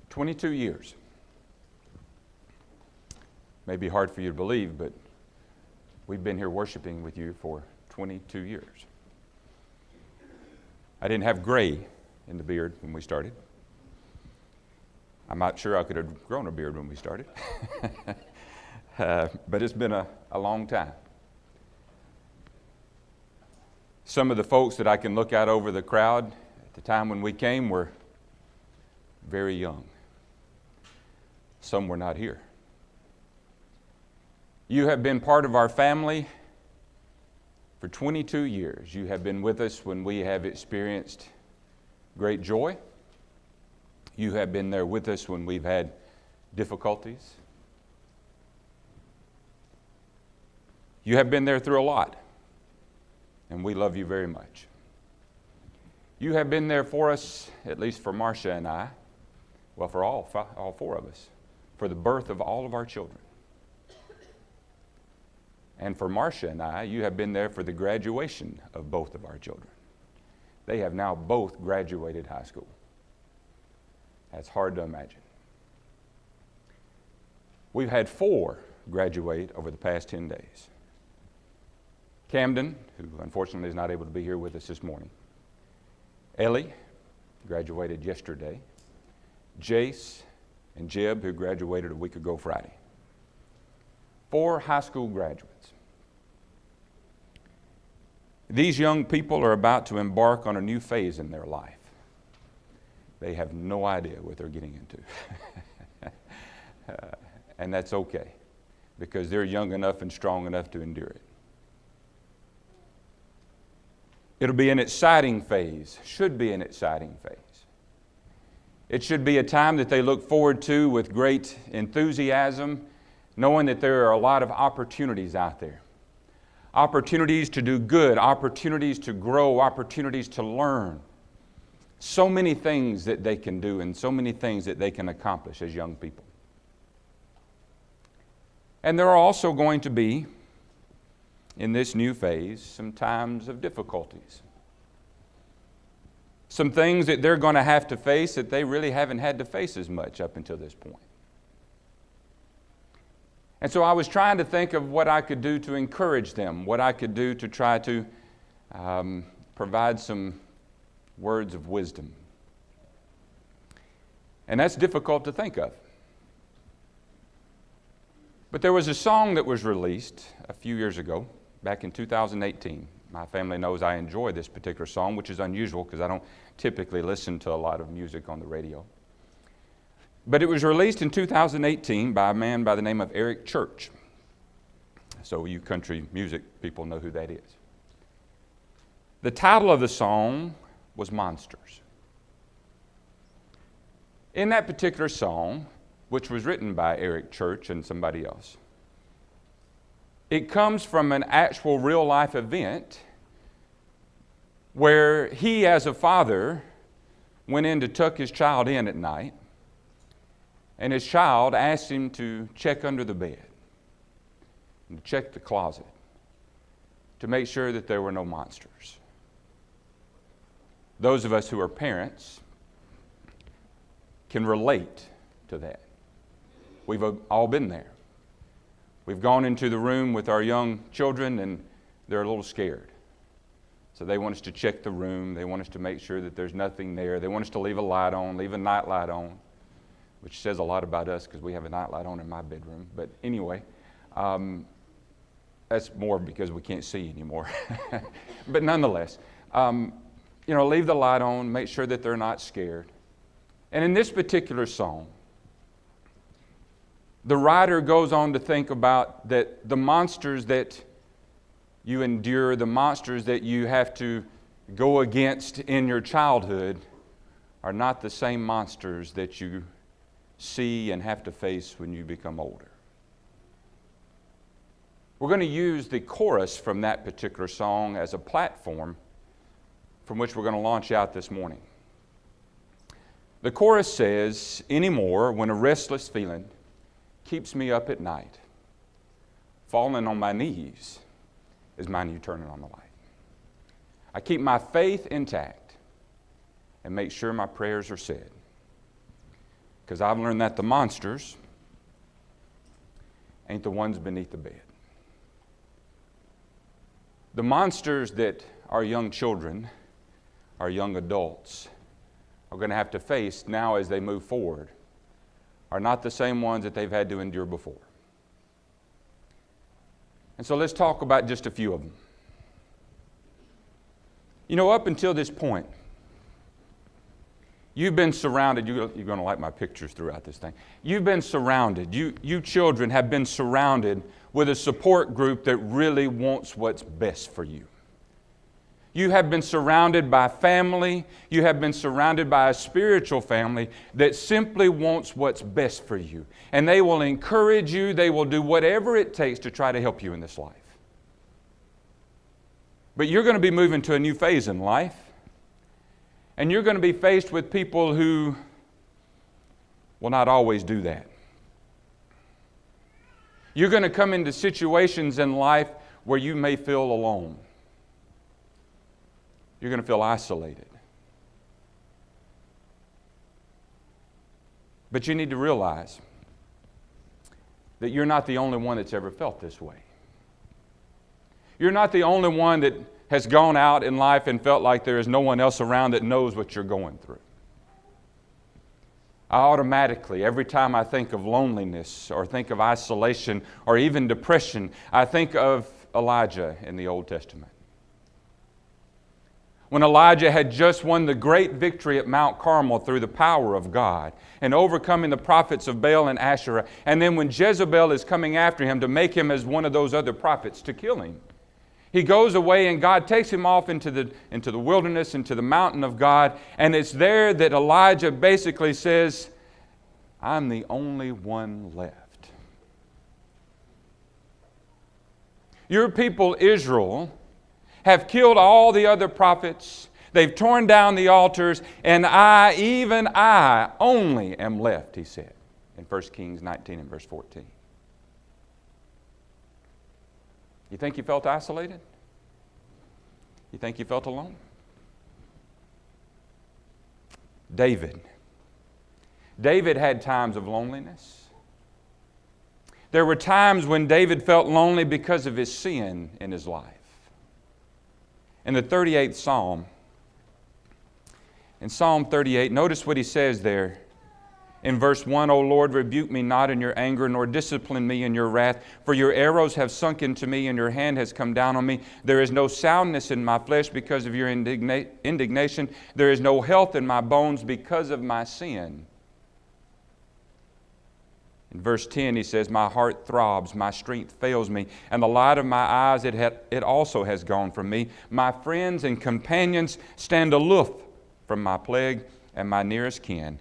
22 years. May be hard for you to believe, but we've been here worshiping with you for 22 years. I didn't have gray in the beard when we started. I'm not sure I could have grown a beard when we started. But it's been a long time. Some of the folks that I can look out over the crowd at the time when we came were very young. Some were not here. You have been part of our family for 22 years. You have been with us when we have experienced great joy. You have been there with us when we've had difficulties. You have been there through a lot, and we love you very much. You have been there for us, at least for Marcia and I, well, for all four of us, for the birth of all of our children. And for Marcia and I, you have been there for the graduation of both of our children. They have now both graduated high school. That's hard to imagine. We've had 4 graduate over the past 10 days. Camden, who unfortunately is not able to be here with us this morning. Ellie graduated yesterday. Jace and Jeb, who graduated a week ago Friday. 4 high school graduates. These young people are about to embark on a new phase in their life. They have no idea what they're getting into. And that's okay, because they're young enough and strong enough to endure it. It'll be an exciting phase, should be an exciting phase. It should be a time that they look forward to with great enthusiasm, knowing that there are a lot of opportunities out there. Opportunities to do good, opportunities to grow, opportunities to learn. So many things that they can do and so many things that they can accomplish as young people. And there are also going to be, in this new phase, some times of difficulties. Some things that they're going to have to face that they really haven't had to face as much up until this point. And so I was trying to think of what I could do to encourage them, what I could do to try to provide some words of wisdom. And that's difficult to think of. But there was a song that was released a few years ago, back in 2018. My family knows I enjoy this particular song, which is unusual because I don't typically listen to a lot of music on the radio. But it was released in 2018 by a man by the name of Eric Church. So you country music people know who that is. The title of the song was Monsters. In that particular song, which was written by Eric Church and somebody else, it comes from an actual real-life event where he, as a father, went in to tuck his child in at night, and his child asked him to check under the bed and to check the closet to make sure that there were no monsters. Those of us who are parents can relate to that. We've all been there. We've gone into the room with our young children and they're a little scared. So they want us to check the room. They want us to make sure that there's nothing there. They want us to leave a light on, leave a night light on, which says a lot about us because we have a night light on in my bedroom. But anyway, that's more because we can't see anymore. But nonetheless, leave the light on, make sure that they're not scared. And in this particular song, the writer goes on to think about that the monsters that you endure, the monsters that you have to go against in your childhood are not the same monsters that you see and have to face when you become older. We're going to use the chorus from that particular song as a platform from which we're going to launch out this morning. The chorus says, "Anymore, when a restless feeling keeps me up at night, falling on my knees is my new turning on the light. I keep my faith intact and make sure my prayers are said. Because I've learned that the monsters ain't the ones beneath the bed. The monsters that our young children, our young adults, are going to have to face now as they move forward are not the same ones that they've had to endure before. And so let's talk about just a few of them. You know, up until this point, you've been surrounded. You're going to like my pictures throughout this thing. You've been surrounded. You children have been surrounded with a support group that really wants what's best for you. You have been surrounded by family. You have been surrounded by a spiritual family that simply wants what's best for you. And they will encourage you. They will do whatever it takes to try to help you in this life. But you're going to be moving to a new phase in life. And you're going to be faced with people who will not always do that. You're going to come into situations in life where you may feel alone. You're going to feel isolated. But you need to realize that you're not the only one that's ever felt this way. You're not the only one that has gone out in life and felt like there is no one else around that knows what you're going through. I automatically, every time I think of loneliness or think of isolation or even depression, I think of Elijah in the Old Testament. When Elijah had just won the great victory at Mount Carmel through the power of God and overcoming the prophets of Baal and Asherah, and then when Jezebel is coming after him to make him as one of those other prophets to kill him, he goes away and God takes him off into the wilderness, into the mountain of God, and it's there that Elijah basically says, I'm the only one left. Your people, Israel, have killed all the other prophets. They've torn down the altars, and I, even I, only am left, he said in 1 Kings 19 and verse 14. You think you felt isolated? You think you felt alone? David had times of loneliness. There were times when David felt lonely because of his sin in his life. In the 38th Psalm, in Psalm 38, notice what he says there. In verse 1, O Lord, rebuke me not in your anger, nor discipline me in your wrath. For your arrows have sunk into me, and your hand has come down on me. There is no soundness in my flesh because of your indignation. There is no health in my bones because of my sin. In verse 10, he says, my heart throbs, my strength fails me, and the light of my eyes, it also has gone from me. My friends and companions stand aloof from my plague, and my nearest kin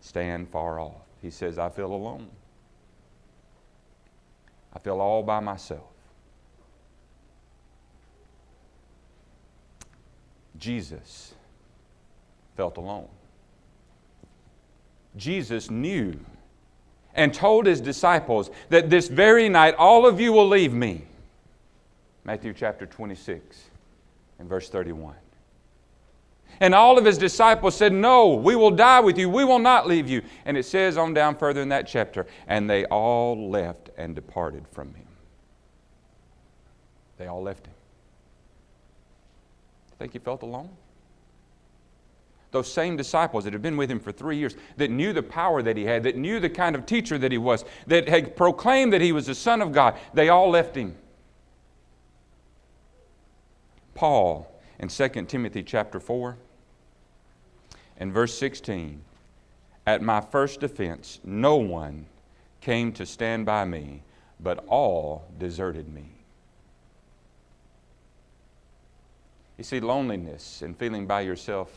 stand far off. He says, I feel alone. I feel all by myself. Jesus felt alone. Jesus knew and told his disciples that this very night all of you will leave me. Matthew chapter 26 and verse 31. And all of his disciples said, no, we will die with you. We will not leave you. And it says on down further in that chapter, and they all left and departed from him. They all left him. Think he felt alone? Those same disciples that had been with him for 3 years, that knew the power that he had, that knew the kind of teacher that he was, that had proclaimed that he was the Son of God, they all left him. Paul, in 2 Timothy chapter 4, and verse 16, at my first defense, no one came to stand by me, but all deserted me. You see, loneliness and feeling by yourself,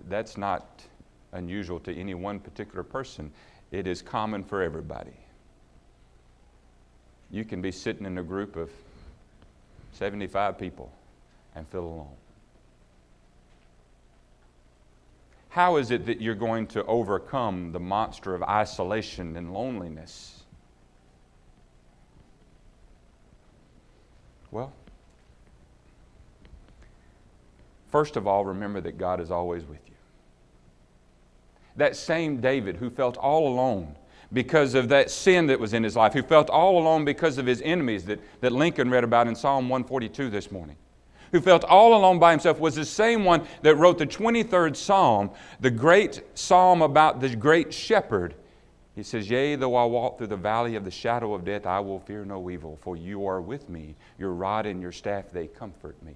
that's not unusual to any one particular person. It is common for everybody. You can be sitting in a group of 75 people and feel alone. How is it that you're going to overcome the monster of isolation and loneliness? Well, first of all, remember that God is always with you. That same David who felt all alone because of that sin that was in his life, who felt all alone because of his enemies that Lincoln read about in Psalm 142 this morning, who felt all alone by himself, was the same one that wrote the 23rd Psalm, the great psalm about the great shepherd. He says, "Yea, though I walk through the valley of the shadow of death, I will fear no evil, for you are with me. Your rod and your staff, they comfort me."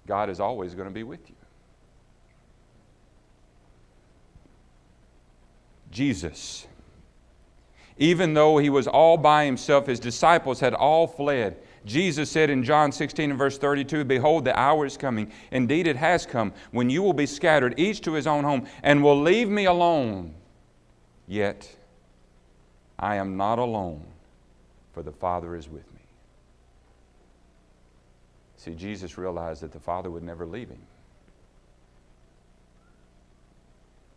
God is always going to be with you. Jesus, even though he was all by himself, his disciples had all fled. Jesus said in John 16 and verse 32, "Behold, the hour is coming. Indeed, it has come, when you will be scattered, each to his own home, and will leave me alone. Yet I am not alone, for the Father is with me." See, Jesus realized that the Father would never leave him.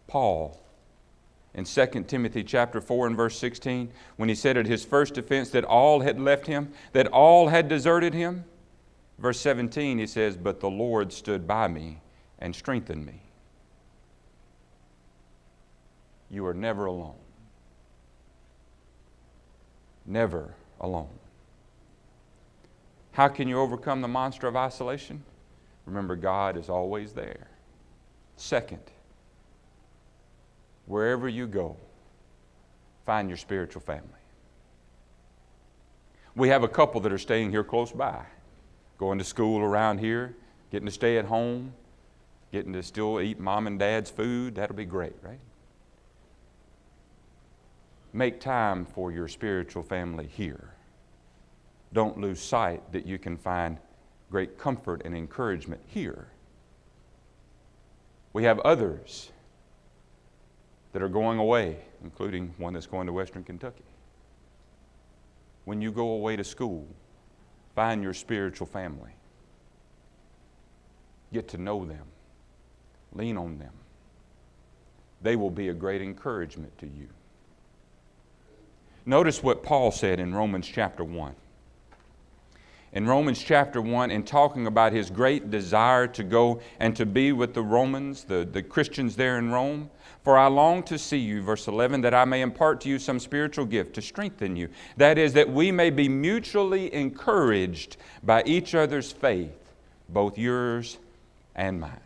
Paul, in 2 Timothy chapter 4 and verse 16, when he said at his first defense that all had left him, that all had deserted him, verse 17 he says, "But the Lord stood by me and strengthened me." You are never alone. Never alone. How can you overcome the monster of isolation? Remember, God is always there. Second, wherever you go, find your spiritual family. We have a couple that are staying here close by, going to school around here, getting to stay at home, getting to still eat mom and dad's food. That'll be great, right? Make time for your spiritual family here. Don't lose sight that you can find great comfort and encouragement here. We have others that are going away, including one that's going to Western Kentucky. When you go away to school, find your spiritual family. Get to know them. Lean on them. They will be a great encouragement to you. Notice what Paul said in Romans chapter 1. In Romans chapter 1, in talking about his great desire to go and to be with the Romans, the Christians there in Rome, "For I long to see you," verse 11, "that I may impart to you some spiritual gift to strengthen you. That is, that we may be mutually encouraged by each other's faith, both yours and mine."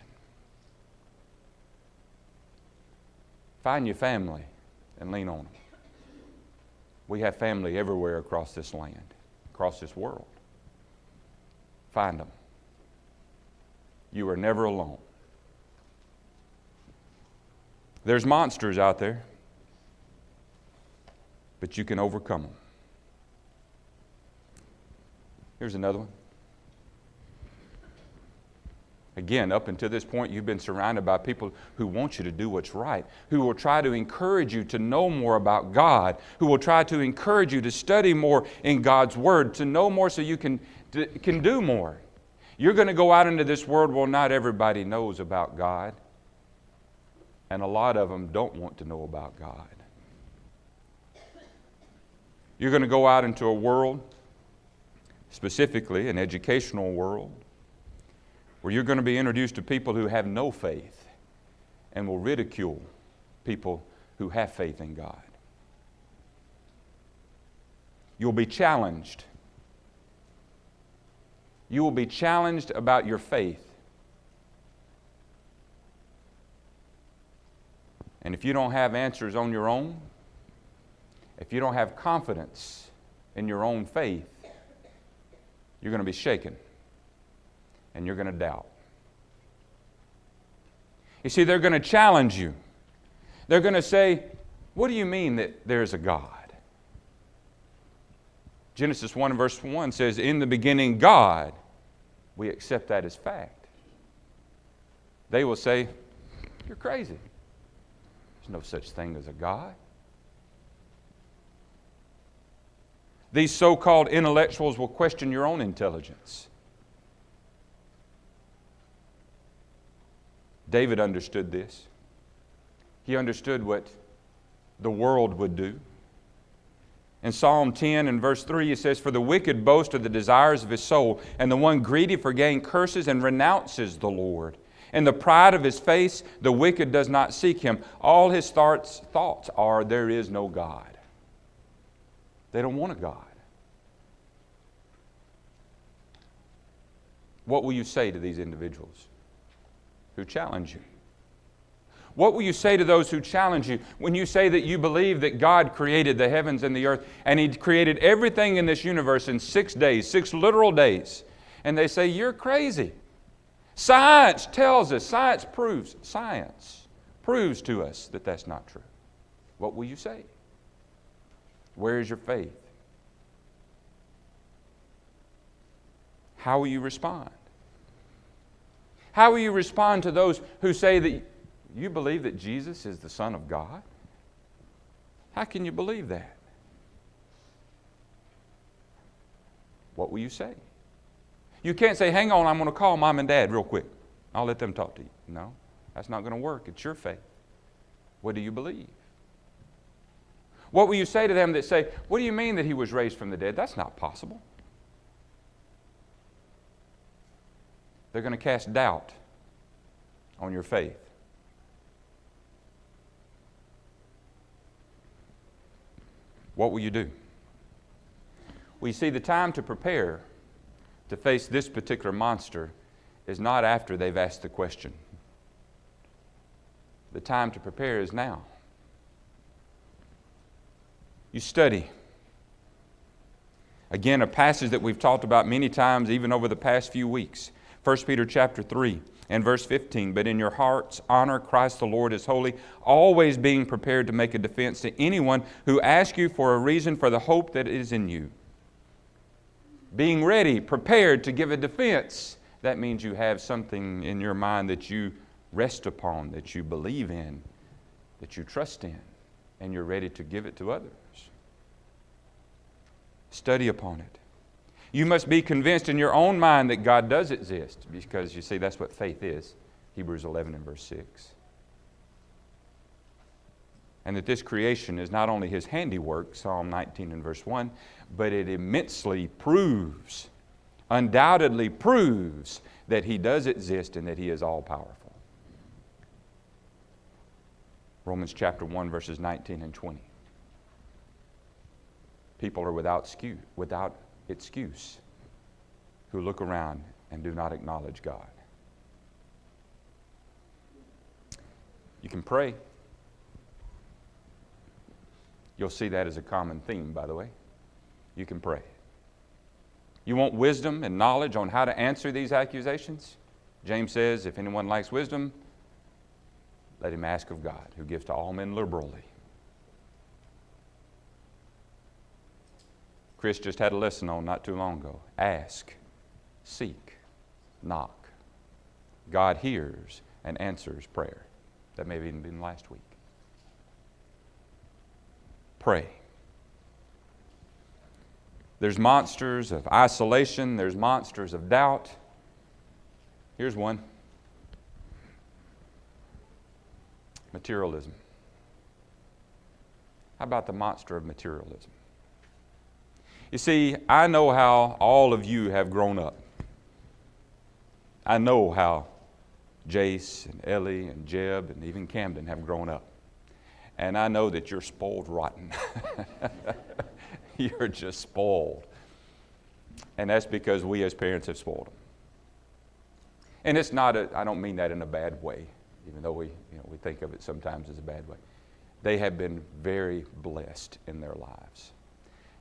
Find your family and lean on them. We have family everywhere across this land, across this world. Find them. You are never alone. There's monsters out there, but you can overcome them. Here's another one. Again, up until this point, you've been surrounded by people who want you to do what's right, who will try to encourage you to know more about God, who will try to encourage you to study more in God's Word, to know more so you can do more. You're going to go out into this world where not everybody knows about God, and a lot of them don't want to know about God. You're going to go out into a world, specifically an educational world, where you're going to be introduced to people who have no faith and will ridicule people who have faith in God. You'll be challenged. You will be challenged about your faith. And if you don't have answers on your own, if you don't have confidence in your own faith, you're going to be shaken and you're going to doubt. You see, they're going to challenge you. They're going to say, "What do you mean that there's a God?" Genesis 1 verse 1 says, "In the beginning, God." We accept that as fact. They will say, "You're crazy. There's no such thing as a God." These so-called intellectuals will question your own intelligence. David understood this. He understood what the world would do. In Psalm 10 and verse 3 it says, "For the wicked boast of the desires of his soul, and the one greedy for gain curses and renounces the Lord. In the pride of his face, the wicked does not seek him. All his thoughts are, there is no God. They don't want a God. What will you say to these individuals who challenge you? What will you say to those who challenge you when you say that you believe that God created the heavens and the earth and He created everything in this universe in 6 days, 6 literal days, and they say, you're crazy. Science tells us, science proves to us that that's not true. What will you say? Where is your faith? How will you respond? How will you respond to those who say that you believe that Jesus is the Son of God? How can you believe that? What will you say? You can't say, hang on, I'm going to call Mom and Dad real quick. I'll let them talk to you. No, that's not going to work. It's your faith. What do you believe? What will you say to them that say, what do you mean that He was raised from the dead? That's not possible. They're going to cast doubt on your faith. What will you do? Well, you see, the time to prepare to face this particular monster is not after they've asked the question. The time to prepare is now. You study. Again, a passage that we've talked about many times, even over the past few weeks. 1 Peter chapter 3 and verse 15, but in your hearts honor Christ the Lord as holy, always being prepared to make a defense to anyone who asks you for a reason for the hope that is in you. Being ready, prepared to give a defense, that means you have something in your mind that you rest upon, that you believe in, that you trust in, and you're ready to give it to others. Study upon it. You must be convinced in your own mind that God does exist, because you see that's what faith is, Hebrews 11 and verse 6. And that this creation is not only His handiwork, Psalm 19 and verse 1, but it immensely proves, undoubtedly proves that He does exist and that He is all-powerful. Romans chapter 1 verses 19 and 20. People are without excuse who look around and do not acknowledge God. You can pray. You'll see that as a common theme, by the way. You can pray. You want wisdom and knowledge on how to answer these accusations? James says, if anyone lacks wisdom, let him ask of God, who gives to all men liberally. Chris just had a lesson on not too long ago. Ask, seek, knock. God hears and answers prayer. That may have even been last week. Pray. There's monsters of isolation. There's monsters of doubt. Here's one. Materialism. How about the monster of materialism? You see, I know how all of you have grown up. I know how Jace and Ellie and Jeb and even Camden have grown up. And I know that you're spoiled rotten. You're just spoiled. And that's because we as parents have spoiled them. And it's not, I don't mean that in a bad way, even though we think of it sometimes as a bad way. They have been very blessed in their lives.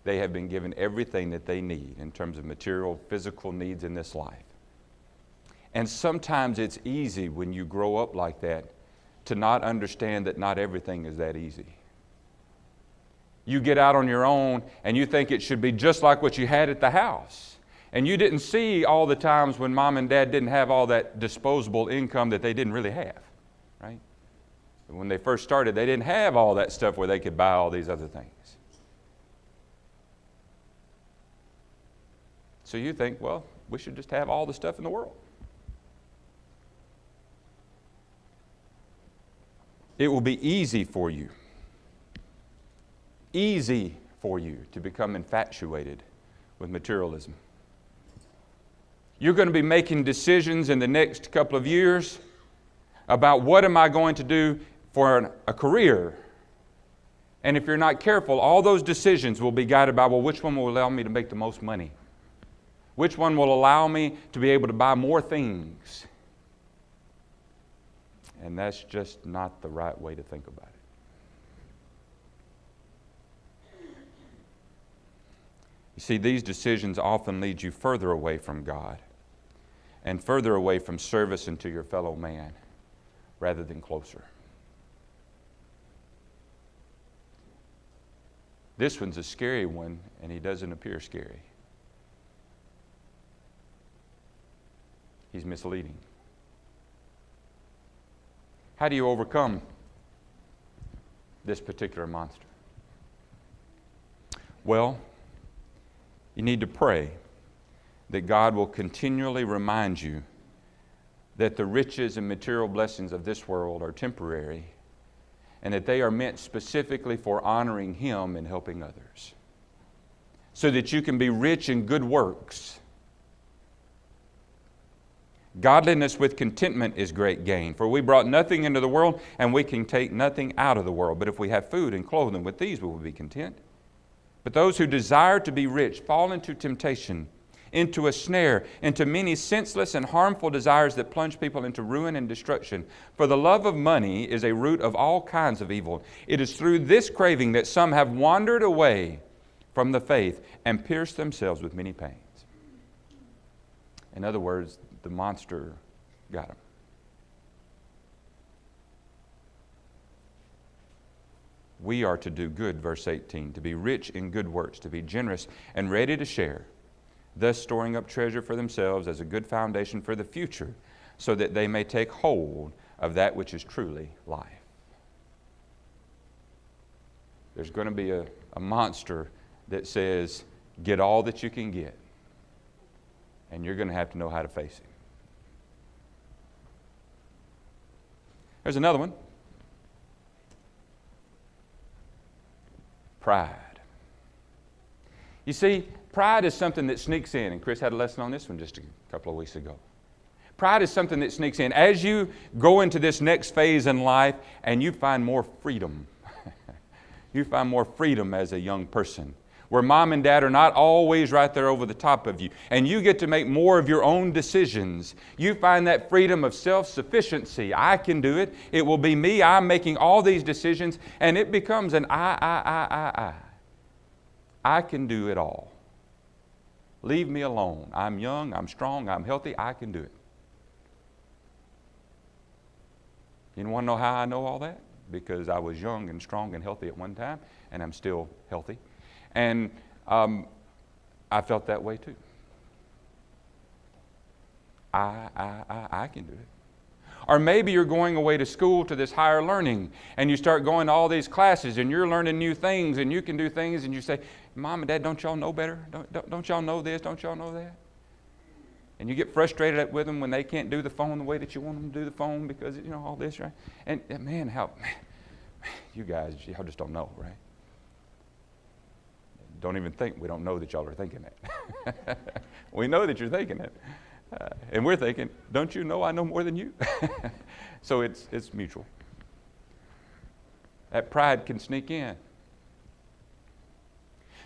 They have been given everything that they need in terms of material, physical needs in this life. And sometimes it's easy when you grow up like that to not understand that not everything is that easy. You get out on your own and you think it should be just like what you had at the house. And you didn't see all the times when Mom and Dad didn't have all that disposable income that they didn't really have, right? When they first started, they didn't have all that stuff where they could buy all these other things. So you think, well, we should just have all the stuff in the world. It will be easy for you to become infatuated with materialism. You're going to be making decisions in the next couple of years about what am I going to do for a career. And if you're not careful, all those decisions will be guided by, well, which one will allow me to make the most money? Which one will allow me to be able to buy more things? And that's just not the right way to think about it. You see, these decisions often lead you further away from God and further away from service unto your fellow man rather than closer. This one's a scary one, and he doesn't appear scary. He's misleading. How do you overcome this particular monster? Well, you need to pray that God will continually remind you that the riches and material blessings of this world are temporary, and that they are meant specifically for honoring Him and helping others, so that you can be rich in good works. Godliness with contentment is great gain, for we brought nothing into the world, and we can take nothing out of the world. But if we have food and clothing, with these we will be content. But those who desire to be rich fall into temptation, into a snare, into many senseless and harmful desires that plunge people into ruin and destruction. For the love of money is a root of all kinds of evil. It is through this craving that some have wandered away from the faith and pierced themselves with many pains. In other words, the monster got them. We are to do good, verse 18, to be rich in good works, to be generous and ready to share, thus storing up treasure for themselves as a good foundation for the future, so that they may take hold of that which is truly life. There's going to be a monster that says, get all that you can get, and you're going to have to know how to face him. There's another one. Pride. You see, pride is something that sneaks in, and Chris had a lesson on this one just a couple of weeks ago. Pride is something that sneaks in. As you go into this next phase in life and you find more freedom, you find more freedom as a young person, where mom and dad are not always right there over the top of you, and you get to make more of your own decisions. You find that freedom of self-sufficiency. I can do it. It will be me. I'm making all these decisions, and it becomes an I. I can do it all. Leave me alone. I'm young, I'm strong, I'm healthy, I can do it. You want to know how I know all that? Because I was young and strong and healthy at one time, and I'm still healthy. And I felt that way too. I can do it. Or maybe you're going away to school to this higher learning, and you start going to all these classes, and you're learning new things, and you can do things, and you say, Mom and Dad, don't y'all know better? Don't y'all know this? Don't y'all know that? And you get frustrated with them when they can't do the phone the way that you want them to do the phone because, you know, all this, right? And man, you guys, y'all just don't know, right? Don't even think we don't know that y'all are thinking it. We know that you're thinking it. And we're thinking, don't you know I know more than you? So it's mutual. That pride can sneak in.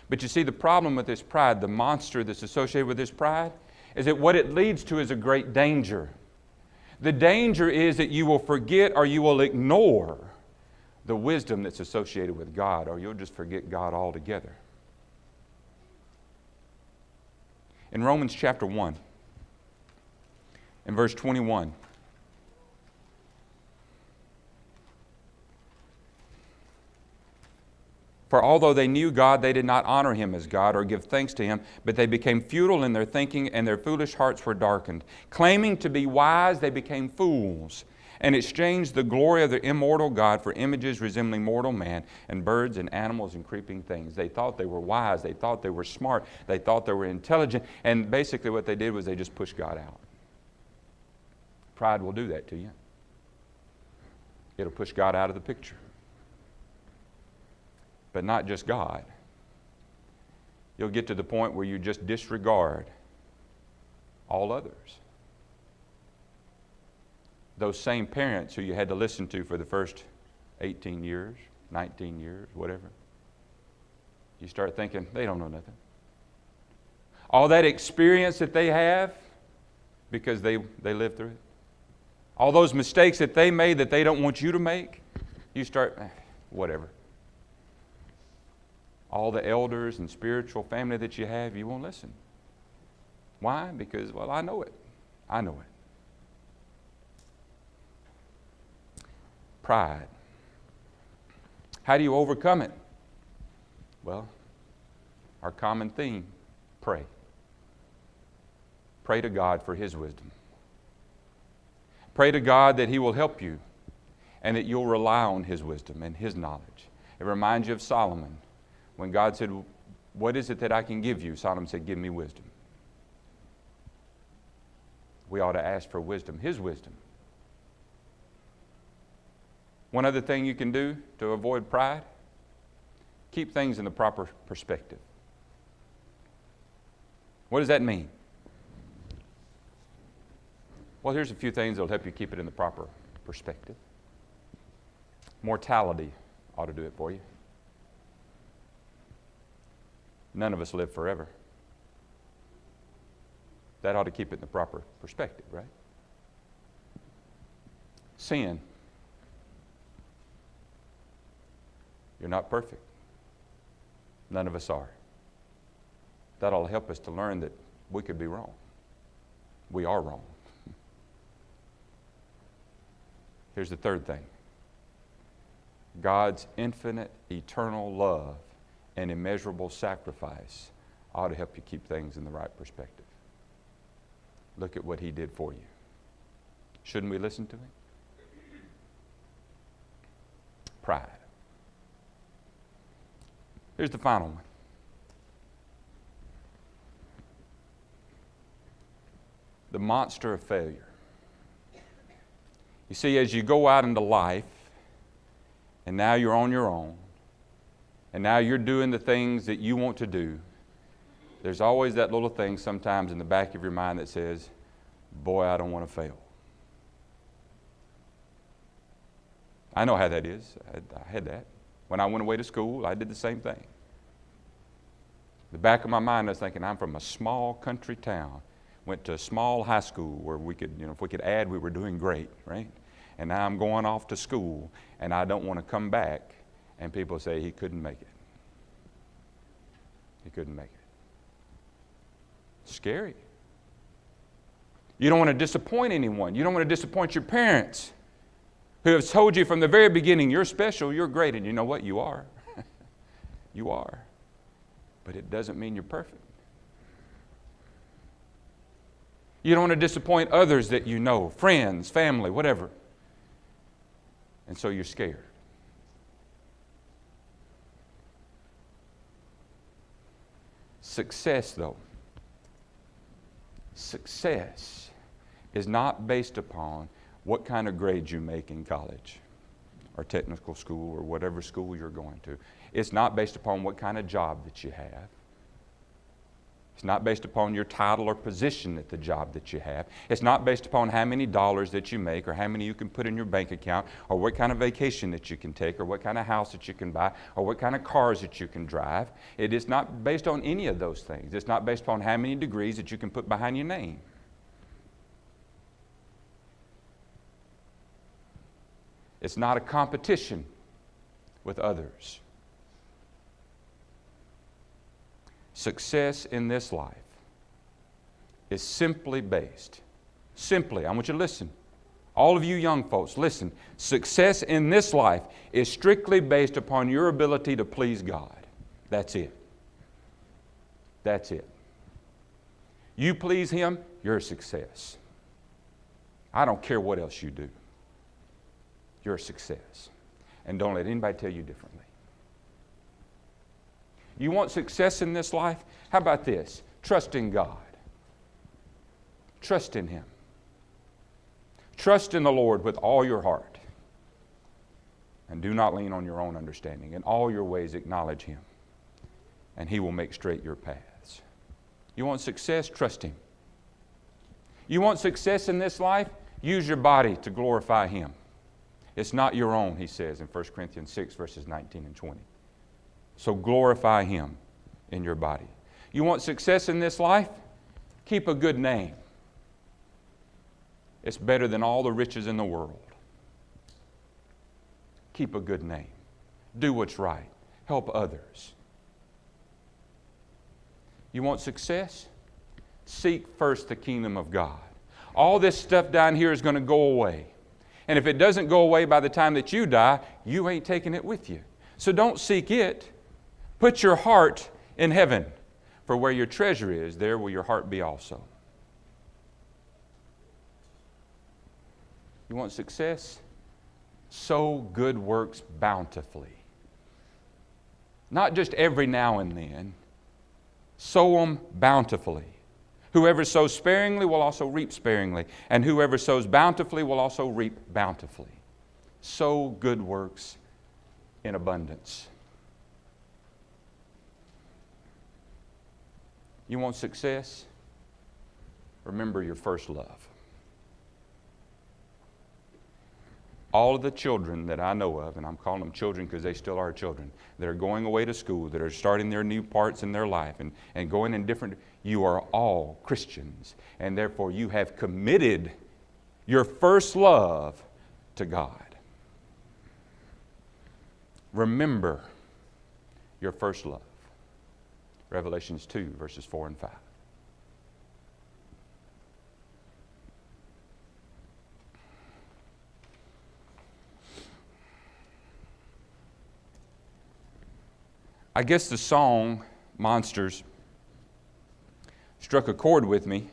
But you see, the problem with this pride, the monster that's associated with this pride, is that what it leads to is a great danger. The danger is that you will forget or you will ignore the wisdom that's associated with God, or you'll just forget God altogether. In Romans chapter 1, in verse 21, for although they knew God, they did not honor Him as God or give thanks to Him, but they became futile in their thinking, and their foolish hearts were darkened. Claiming to be wise, they became fools, and exchanged the glory of the immortal God for images resembling mortal man, and birds and animals and creeping things. They thought they were wise, they thought they were smart, they thought they were intelligent, and basically what they did was they just pushed God out. Pride will do that to you. It'll push God out of the picture. But not just God. You'll get to the point where you just disregard all others. those same parents who you had to listen to for the first 18 years, 19 years, whatever, you start thinking, they don't know nothing. All that experience that they have because they lived through it. All those mistakes that they made that they don't want you to make, you start, whatever. All the elders and spiritual family that you have, you won't listen. Why? Because, well, I know it. I know it. Pride. How do you overcome it? Well, our common theme, pray. Pray to God for His wisdom. Pray to God that He will help you and that you'll rely on His wisdom and His knowledge. It reminds you of Solomon. When God said, what is it that I can give you? Solomon said, give me wisdom. We ought to ask for wisdom, His wisdom. One other thing you can do to avoid pride, keep things in the proper perspective. What does that mean? Well, here's a few things that will help you keep it in the proper perspective. Mortality ought to do it for you. None of us live forever. That ought to keep it in the proper perspective, right? Sin. You're not perfect. None of us are. That ought to help us to learn that we could be wrong. We are wrong. Here's the third thing. God's infinite, eternal love and immeasurable sacrifice ought to help you keep things in the right perspective. Look at what He did for you. Shouldn't we listen to Him? Pride. Here's the final one. The monster of failure. You see, as you go out into life, and now you're on your own, and now you're doing the things that you want to do, there's always that little thing sometimes in the back of your mind that says, boy, I don't want to fail. I know how that is. I had that. When I went away to school, I did the same thing. The back of my mind, I was thinking, I'm from a small country town. Went to a small high school where we could, if we could add, we were doing great, right? And now I'm going off to school, and I don't want to come back, and people say he couldn't make it. He couldn't make it. Scary. You don't want to disappoint anyone. You don't want to disappoint your parents who have told you from the very beginning, you're special, you're great, and you know what? You are. You are. But it doesn't mean you're perfect. You don't want to disappoint others that you know, friends, family, whatever. And so you're scared. Success, though. Success is not based upon what kind of grades you make in college or technical school or whatever school you're going to. It's not based upon what kind of job that you have. It's not based upon your title or position at the job that you have. It's not based upon how many dollars that you make or how many you can put in your bank account or what kind of vacation that you can take or what kind of house that you can buy or what kind of cars that you can drive. It is not based on any of those things. It's not based upon how many degrees that you can put behind your name. It's not a competition with others. Success in this life is simply based, I want you to listen. All of you young folks, listen. Success in this life is strictly based upon your ability to please God. That's it. That's it. You please Him, you're a success. I don't care what else you do. You're a success. And don't let anybody tell you differently. You want success in this life? How about this? Trust in God. Trust in Him. Trust in the Lord with all your heart. And do not lean on your own understanding. In all your ways acknowledge Him. And He will make straight your paths. You want success? Trust Him. You want success in this life? Use your body to glorify Him. It's not your own, he says in 1 Corinthians 6, verses 19 and 20. So glorify Him in your body. You want success in this life? Keep a good name. It's better than all the riches in the world. Keep a good name. Do what's right. Help others. You want success? Seek first the kingdom of God. All this stuff down here is going to go away. And if it doesn't go away by the time that you die, you ain't taking it with you. So don't seek it. Put your heart in heaven. For where your treasure is, there will your heart be also. You want success? Sow good works bountifully. Not just every now and then. Sow them bountifully. Whoever sows sparingly will also reap sparingly, and whoever sows bountifully will also reap bountifully. Sow good works in abundance. You want success? Remember your first love. All of the children that I know of, and I'm calling them children because they still are children, that are going away to school, that are starting their new parts in their life and going in different, you are all Christians. And therefore you have committed your first love to God. Remember your first love. Revelations 2, verses 4 and 5. I guess the song, Monsters, struck a chord with me,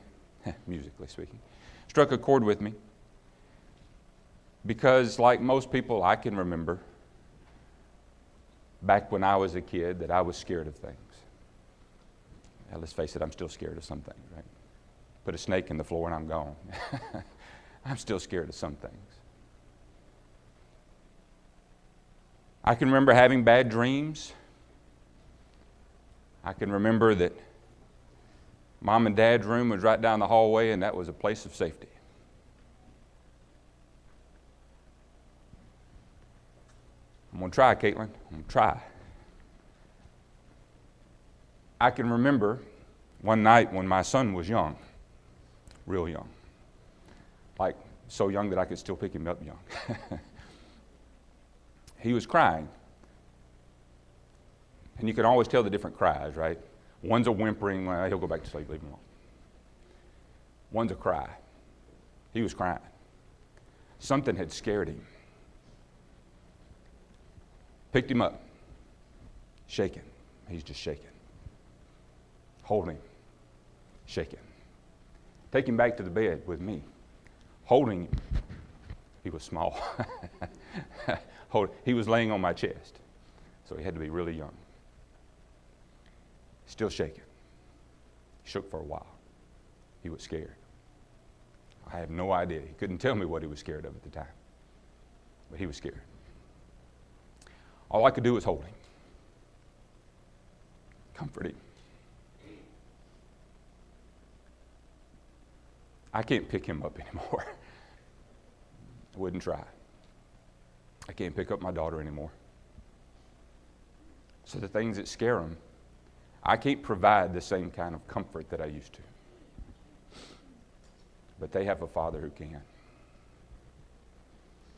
musically speaking, struck a chord with me because like most people I can remember back when I was a kid that I was scared of things. Now, let's face it, I'm still scared of some things, right? Put a snake in the floor and I'm gone. I'm still scared of some things. I can remember having bad dreams. I can remember that Mom and Dad's room was right down the hallway and that was a place of safety. I'm going to try, Caitlin. I'm going to try. I can remember one night when my son was young, real young, like so young that I could still pick him up young. He was crying. And you can always tell the different cries, right? One's a whimpering, well, he'll go back to sleep, leave him alone. One's a cry. He was crying. Something had scared him. Picked him up, shaking. He's just shaking. Hold him, shaking. Take him back to the bed with me, holding him. He was small. He was laying on my chest, so he had to be really young. Still shaking. Shook for a while. He was scared. I have no idea. He couldn't tell me what he was scared of at the time. But he was scared. All I could do was hold him. Comfort him. I can't pick him up anymore. I wouldn't try. I can't pick up my daughter anymore. So the things that scare them, I can't provide the same kind of comfort that I used to. But they have a Father who can.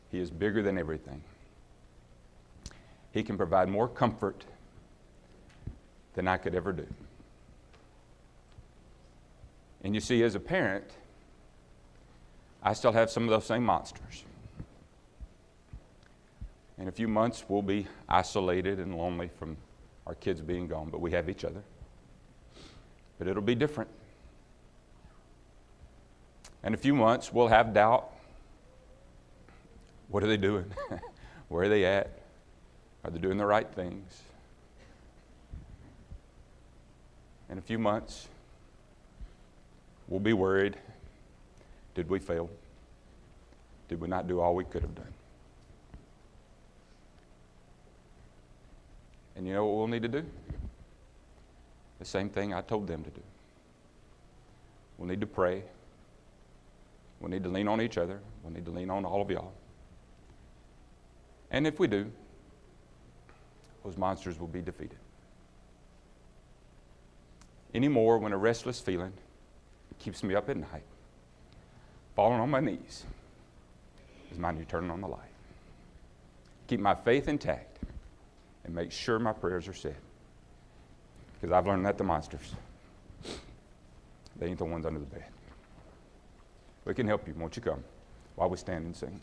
He is bigger than everything. He can provide more comfort than I could ever do. And you see, as a parent, I still have some of those same monsters. In a few months, we'll be isolated and lonely from our kids being gone, but we have each other. But it'll be different. In a few months, we'll have doubt. What are they doing? Where are they at? Are they doing the right things? In a few months, we'll be worried. Did we fail? Did we not do all we could have done? And you know what we'll need to do? The same thing I told them to do. We'll need to pray, We'll need to lean on each other. We'll need to lean on all of y'all. And if we do, those monsters will be defeated. Anymore, when a restless feeling keeps me up at night, falling on my knees is my new turning on the light. Keep my faith intact and make sure my prayers are said. Because I've learned that the monsters, they ain't the ones under the bed. We can help you. Won't you come while we stand and sing?